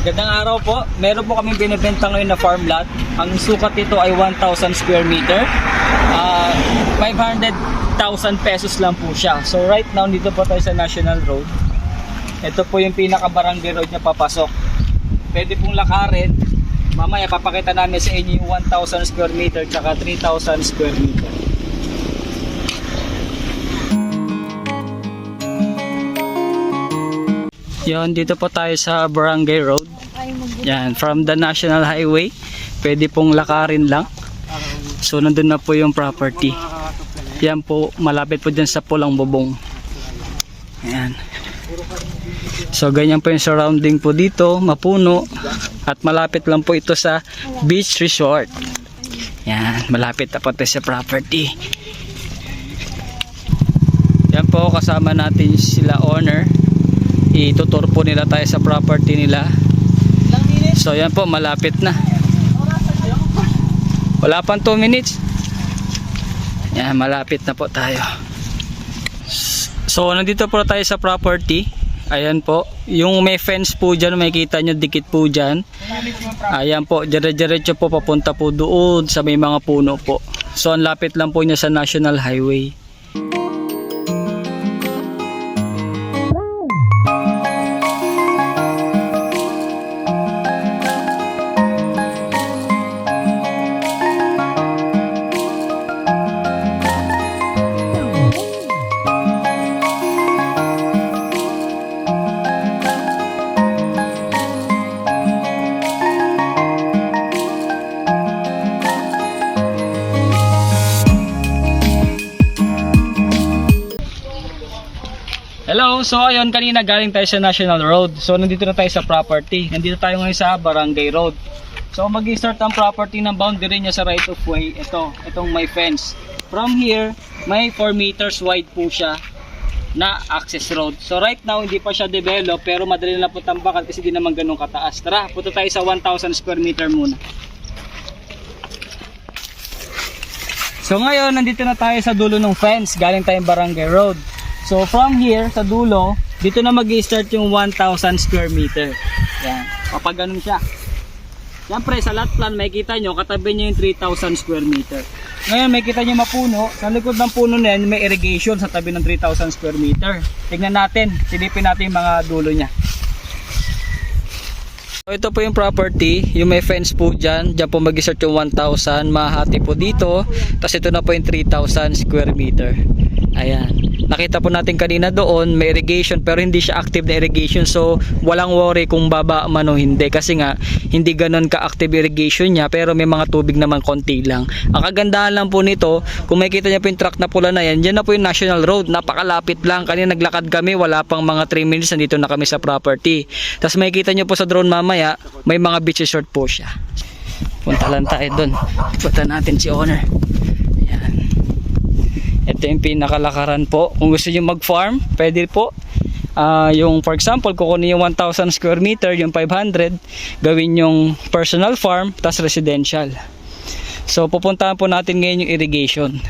Gandang araw po. Meron po kami binibenta ngayon na farm lot. Ang sukat nito ay 1,000 square meter. 500,000 pesos lang po siya. So right now, dito po tayo sa National Road. Ito po yung pinaka-barangay road niya papasok. Pwede pong lakarin. Mamaya papakita namin sa inyo yung 1,000 square meter tsaka 3,000 square meter. Yon, dito po tayo sa Barangay Road. Yan, from the National Highway. Pwede pong lakarin lang. So nandun na po yung property. Yan po, malapit po dyan sa Pulang Bubong. Yan. So ganyan po yung surrounding po dito, mapuno. At malapit lang po ito sa beach resort. Yan, malapit na po ito sa property. Yan po, kasama natin sila owner. Itutur po nila tayo sa property nila. So yan po, malapit na. Wala pang 2 minutes. Yan, malapit na po tayo. So nandito po tayo sa property. Ayan po, yung may fence po dyan, makikita nyo dikit po dyan. Ayan po, dire-diretso po papunta po doon sa may mga puno po. So ang lapit lang po niya sa National Highway. Hello, so ayun, kanina galing tayo sa National Road. So nandito na tayo sa property. Nandito tayo ngayon sa Barangay Road. So mag-start ang property ng boundary niya sa right of way. Itong may fence. From here, may 4 meters wide po siya na access road. So right now, hindi pa siya develop, pero madali na po tambakan kasi di naman ganun kataas. Tara, punta tayo sa 1,000 square meter muna. So ngayon, nandito na tayo sa dulo ng fence. Galing tayong Barangay Road. So from here sa dulo, dito na mag-i-start yung 1,000 square meter. Yan, kapag ganun siya. Siyempre sa lot plan makikita nyo, katabi nyo yung 3,000 square meter. Ngayon makikita nyo mapuno, sa likod ng puno na yan may irrigation sa tabi ng 3,000 square meter. Tignan natin, silipin natin yung mga dulo nya. So ito po yung property, yung may fence po dyan po mag-i-start yung 1,000, mahati po dito, tapos ito na po yung 3,000 square meter. Ayan, nakita po natin kanina doon may irrigation pero hindi siya active na irrigation, so walang worry kung baba man o hindi kasi nga hindi ganon ka-active irrigation niya pero may mga tubig naman konti lang. Ang kagandahan lang po nito, kung makikita niyo po yung truck na pula na yan, dyan na po yung National Road, napakalapit lang. Kanina naglakad kami, wala pang mga 3 minutes, nandito na kami sa property. Tapos makikita niyo po sa drone mamaya, may mga beach resort po siya. Punta lang tayo doon, punta natin si owner. Ito yung pinakalakaran po. Kung gusto nyo mag-farm, pwede po. Yung for example, kukunin yung 1,000 square meter, yung 500, gawin yung personal farm, tas residential. So, pupuntahan po natin ngayon yung irrigation.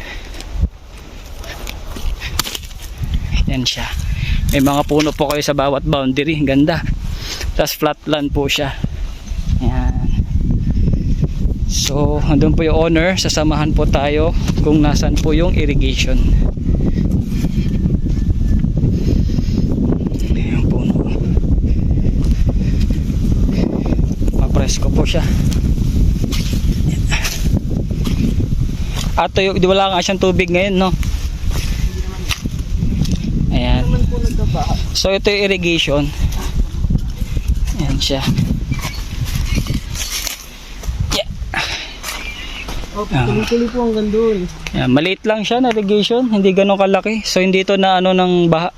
Yan siya. May mga puno po kayo sa bawat boundary. Ganda. Tas flat land po siya. Yan. So, andun po yung owner, sasamahan po tayo kung nasan po yung irrigation. Ayan po, no. Mapresko po siya. At wala nga siyang tubig ngayon, no? Ayan. So, ito yung irrigation. Ayan siya. Tuloy-tuloy po hanggang doon. Yeah, maliit lang siya na irrigation, hindi ganun kalaki. So hindi ito na ano ng baha.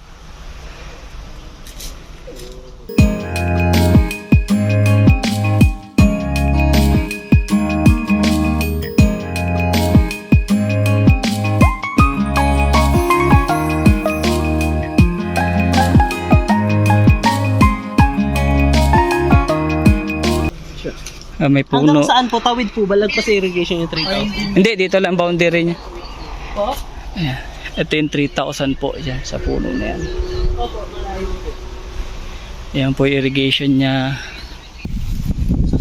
May puno. Hanggang saan po? Tawid po? Balag pa sa irrigation yung 3,000? Hindi, dito lang boundary niya. Po? Ayan. Ito yung 3,000 po dyan sa puno na yan. Opo, malayo po. Ayan po yung irrigation niya.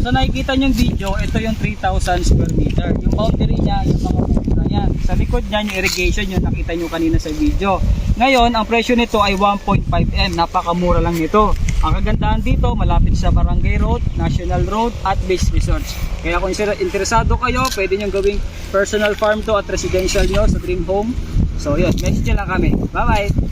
sa nakikita nyo yung video, ito yung 3,000 square meter. Yung boundary niya, yung mga puno na yan. Sa likod niyan, yung irrigation yung nakita nyo kanina sa video. Ngayon, ang presyo nito ay 1.5M. Napakamura lang nito. Ang kagandahan dito, malapit sa Barangay Road, National Road, at Beach Resorts. Kaya kung interesado kayo, pwede nyo gawing personal farm to at residential nyo sa dream home. So yun, message nyo lang kami. Bye-bye!